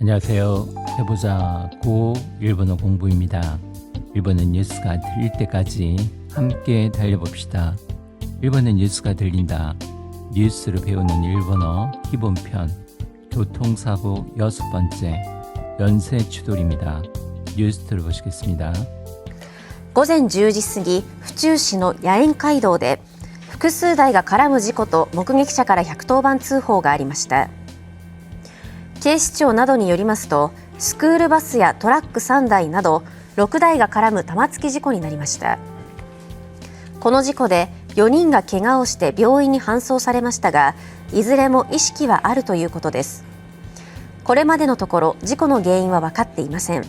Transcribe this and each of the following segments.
안녕하세요. 해보자 고 일본어 공부입니다. 일본어 뉴스가 들릴 때까지 함께 달려봅시다. 일본어 뉴스가 들린다. 뉴스를 배우는 일본어 기본편 교통사고 6번째 연쇄 추돌입니다. 뉴스 들어보시겠습니다. 午前10時過ぎ、府中市の野苑街道で複数台が絡む事故と目撃者から110番通報がありました。警視庁などによりますと、スクールバスやトラック3台など6台が絡む玉突き事故になりました。この事故で4人が怪我をして病院に搬送されましたが、いずれも意識はあるということです。これまでのところ事故の原因は分かっていません。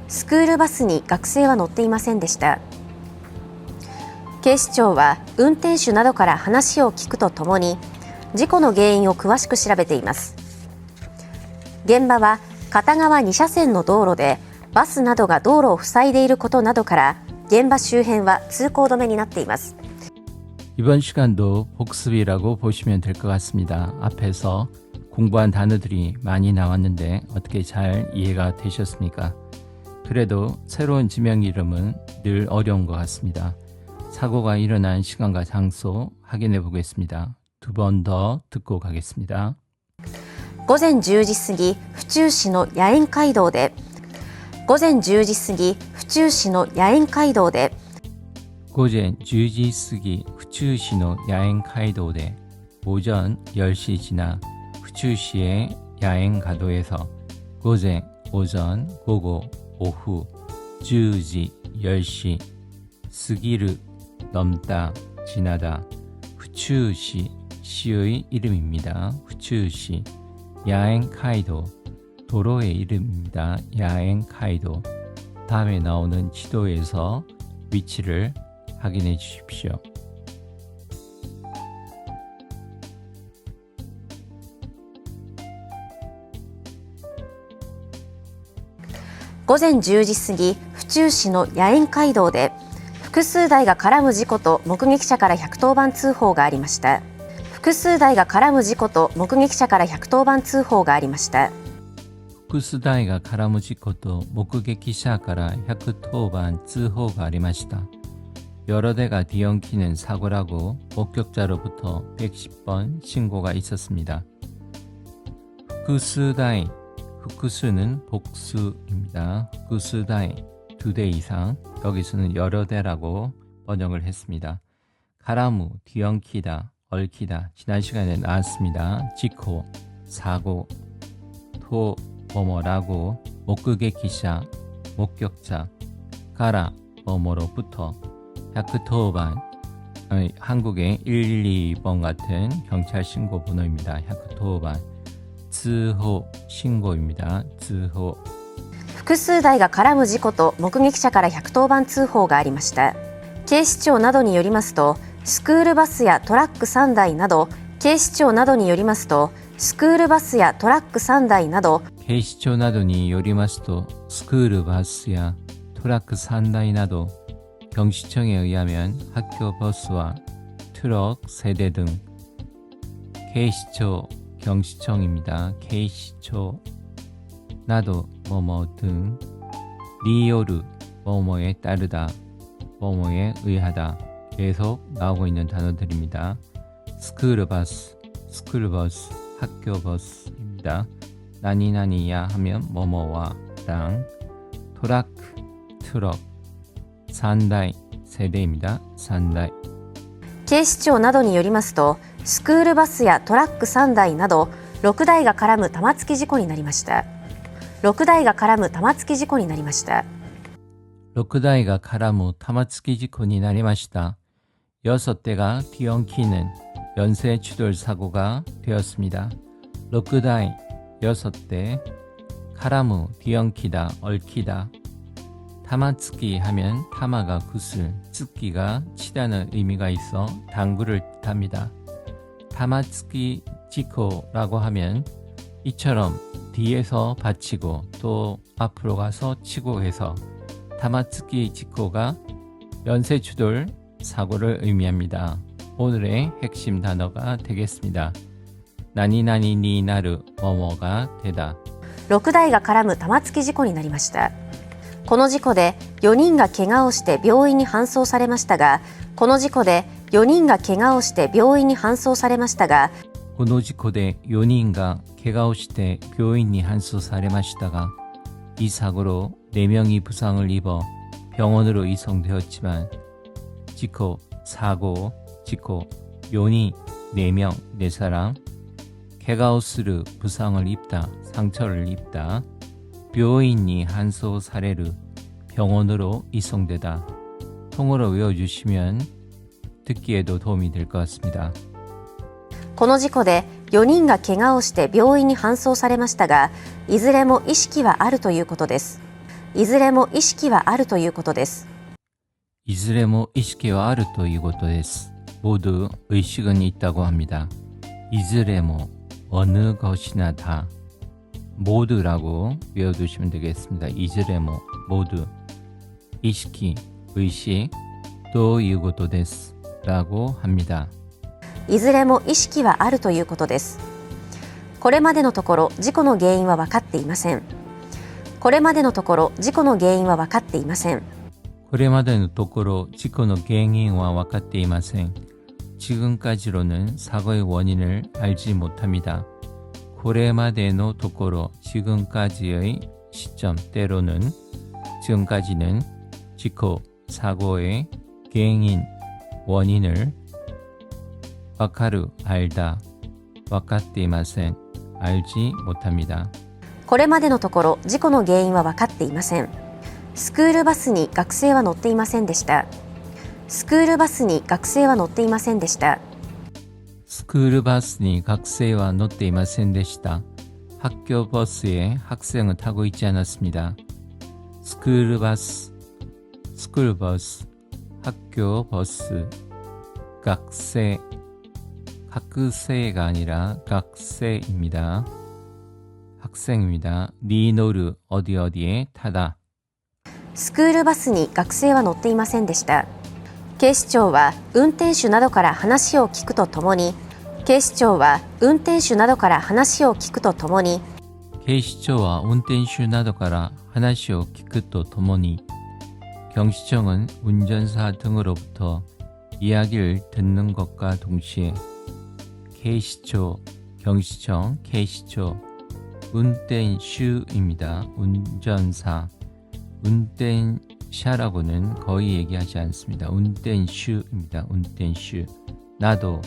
スクールバスに学生は乗っていませんでした。警視庁は運転手などから話を聞くとともに事故の原因を詳しく調べています。現場は片側2車線の道路でバスなどが道路を塞いでいることなどから現場周辺は通行止めになっています。 이번 시간도 복습이라고 보시면 될 것 같습니다. 앞에서 공부한 단어들이 많이 나왔는데 어떻게 잘 이해가 되셨습니까? 그래도 새로운 지명 이름은 늘 어려운 것 같습니다. 사고가 일어난 시간과 장소 확인해 보겠습니다. 두 번 더 듣고 가겠습니다. 午前10時過ぎ、府中市の野苑街道で午前10時過ぎ、府中市の野苑街道で午前10時過ぎ、府中市の野苑街道で오전 10시 지나府中시의 야행가도에서 오전, 오후, 10시, 10시, 스기르, 넘다, 지나다, 후추시, 시의 이름입니다. 후추시, 야행카이도, 도로의 이름입니다. 야행카이도. 다음에 나오는 지도에서 위치를 확인해 주십시오. 午前10時過ぎ、府中市の野苑街道で複数台が絡む事故と目撃者から110番通報がありました。複数台が絡む事故と目撃者から110番通報がありました。複数台が絡む事故と目撃者から110番通報がありました。 여러 대가 뒤엉키는 사고라고 목격자로부터 110번 신고가 있었습니다. 후쿠스다이, 후쿠스는 복수입니다. 후쿠스다이, 2대 이상, 여기서는 여러 대라고 번역을 했습니다. 가라무, 뒤엉키다, 얽히다, 지난 시간에 나왔습니다. 지코, 사고, 토, 뭐뭐라고, 목격기자, 목격자, 가라, 뭐뭐로부터, 110번, 한국의 112번 같은 경찰 신고 번호입니다. 110번, 通報 신고입니다. 通報。複数台が絡む事故と目撃者から110番通報がありました。警視庁などによりますと、スクールバスやトラック3台など警視庁などによりますと、スクールバスやトラック3台など警視庁などによりますと、スクールバスやトラック3台など경시청에 의하면 학교 버스와 트럭 세대 등警視庁 경시청입니다.警視庁 나도 뭐뭐 등 리요르 뭐뭐에 따르다 뭐뭐에 의하다 계속 나오고 있는 단어들입니다. 스쿨버스, 스쿨버스, 학교버스입니다. 나니나니야 하면 뭐뭐와 랑 토라크, 트럭 3台 세대입니다. 3台。警視庁などによりますと、スクールバスやトラック3台など6台が絡む玉突き事故になりました。6台が絡む玉突き事故になりました。6台が絡む玉突き事故になりました。 6대가 뒤엉키는 연쇄 추돌 사고가 되었습니다. 6台, 6대, 카라무, 뒤엉키다, 얽히다. 타마츠키 하면 타마가 구슬, 츠키가 치다는 의미가 있어 당구를 뜻합니다. 타마츠키 지코라고 하면 이처럼 뒤에서 받치고 또 앞으로 가서 치고 해서 타마츠키 지코가 연쇄추돌 사고를 의미합니다. 오늘의 핵심 단어가 되겠습니다. 나니나니 니나르 뭐뭐가 되다. 6台が絡む玉突き事故になりました。この事故で4人が怪我をして病院に搬送されましたが、この事故で4人が怪我をして病院に搬送されましたが、この事故で4人が怪我をして病院に搬送されましたが, 이 사고로 4명이 부상을 입어 병원으로 이송되었지만事故, 사고, 事故, 요니 4명, 4사람, 개가오스르 부상을 입다, 상처를 입다, 묘인이 한소 사례르 병원으로 이송되다. 통으로 외워주시면 듣기에도 도움이 될 것 같습니다. この事故で4人が怪我をして病院に搬送されましたが、いずれも意識はあるということです。いずれも意識はあるということです。いずれも意識はあるということです. 모두 의식은 있다고 합니다. 이ずれも 어느 것이나 다 모두라고 외워두시면 되겠습니다. 이ずれも 모두 이시키 의식 또いうことです라고 합니다. いずれも意識はあるということです。これまでのところ事故の原因は分かっていません。これまでのところ事故の原因は分かっていません。これまでのところ事故の原因は分かっていません。 지금까지로는 사고의 원인을 알지 못합니다. これまでのところ 지금까지의 시점 때로는 지금까지는事故 사고의原因 원인을 わかる 알다 分かっていません 알지 못합니다. これまでのところ事故の原因は分かっていません。スクールバスに学生は乗っていませんでした。スクールバスに学生は乗っていませんでした。スクールバスに学生は乗っていませんでした. 학교 버스에 학생은 타고 있지 않았습니다. 스쿨 버스, 스쿨 버스, 학교 버스, 학생, 학생가 아니라 학생입니다. 학생입니다. 니노르 어디에 타다. スクールバスに学生は乗っていませんでした。警視庁は運転手などから話を聞くとともに、警視庁は運転手などから話を聞くとともに、警視庁は運転手などから話を聞くとともに, 경시청은 운전사 등으로부터 이야기를 듣는 것과 동시에警視庁, 경시청,警視庁, 운転手입니다. 운전사, 운転샤라고는 거의 얘기하지 않습니다. 운転手입니다. 운転手, 나도,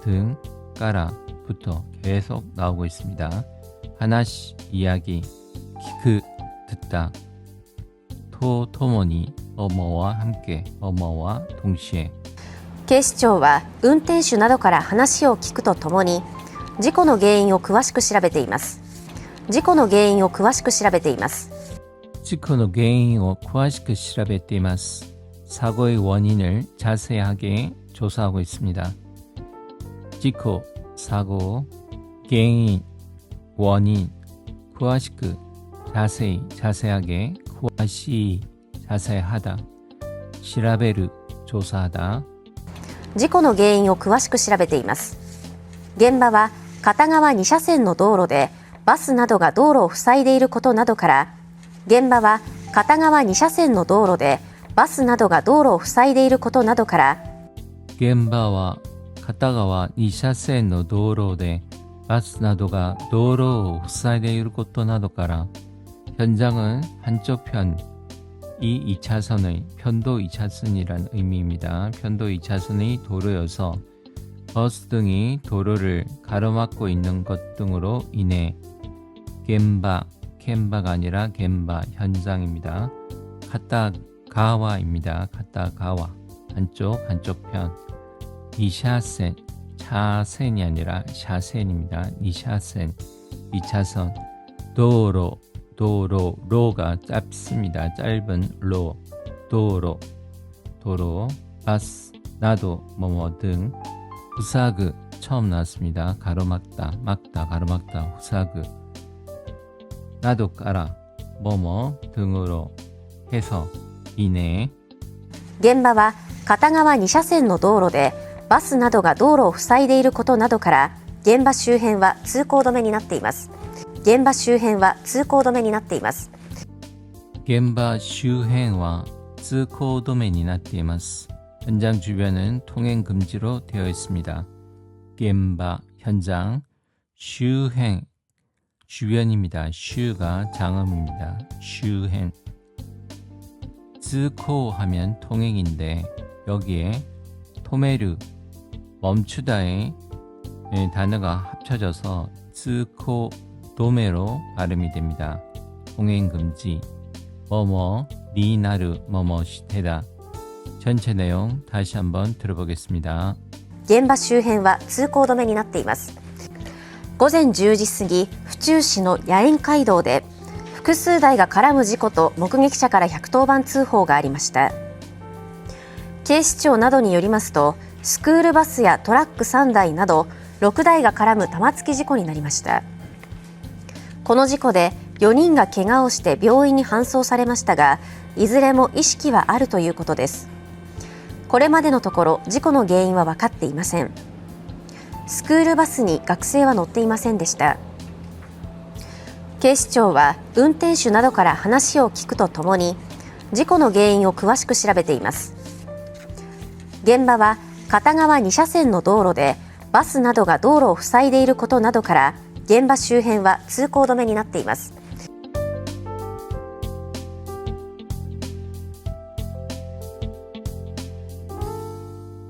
등, 까라, 부터 계속 나오고 있습니다. 하나씩 이야기, 키크, 듣다, 토, 토모니, 어머와 함께, 어머와 동시에. 警視庁は運転手などから話を聞くとともに、事故の原因を詳しく調べています。事故の原因を詳しく調べています。事故の原因を詳しく調べています. 사고의 원인을 자세하게 조사하고 있습니다. 事故, 사고, 原因, 원인, 詳しく, 자세히, 자세하게, 詳しい, 자세하다, 調べる, 조사하다. 事故の原因を詳しく調べています。現場は片側2車線の道路でバスなどが道路を塞いでいることなどから、現場は片側2車線の道路でバスなどが道路を塞いでいることなどから、現場は片側2車線の道路でバスなどが道路を塞いでいることなどから, 현장은 한쪽 편, 이 2차선의 편도 2차선이란 의미입니다. 편도 2차선의 도로여서 버스 등이 도로를 가로막고 있는 것 등으로 인해 겐바가 아니라 겐바, 현장입니다. 가타가와입니다. 가타가와, 한쪽 편. 니샤센, 차센이 아니라 샤센입니다. 니샤센, 2차선. 도로가 짧습니다. 짧은 로, 도로, 바스, 나도, 뭐뭐 등. 후사그 처음 나왔습니다. 가로막다, 막다, 가로막다, 후사그. 나도 까라, 뭐뭐 등으로 해서 인해. 現場は片側2車線の道路でバスなどが道路を塞いでいることなどから、現場周辺は通行止めになっています。現場周辺は通行止めになっています。現場周辺は通行止めになっています。현장 주변은 통행 금지로 되어 있습니다.現場 현장, 주행 주변입니다. 슈가 장음입니다. 주행. 通行 하면 통행인데 여기에 토메르 멈추다의 단어가 합쳐져서 쓰코 도메로 발음이 됩니다. 통행 금지 뭐뭐 니나르 뭐뭐 시테다. 전체 내용 다시 한번 들어보겠습니다. 現場周辺は通行止めになっています。午前10時過ぎ、府中市の野苑街道で複数台が絡む事故と目撃者から110番通報がありました。警視庁などによりますと、スクールバスやトラック3台など6台が絡む玉突き事故になりました。この事故で4人が怪我をして病院に搬送されましたが、いずれも意識はあるということです。これまでのところ事故の原因は分かっていません。スクールバスに学生は乗っていませんでした。警視庁は運転手などから話を聞くとともに事故の原因を詳しく調べています。現場は片側2車線の道路でバスなどが道路を塞いでいることなどから現場周辺は通行止めになっています。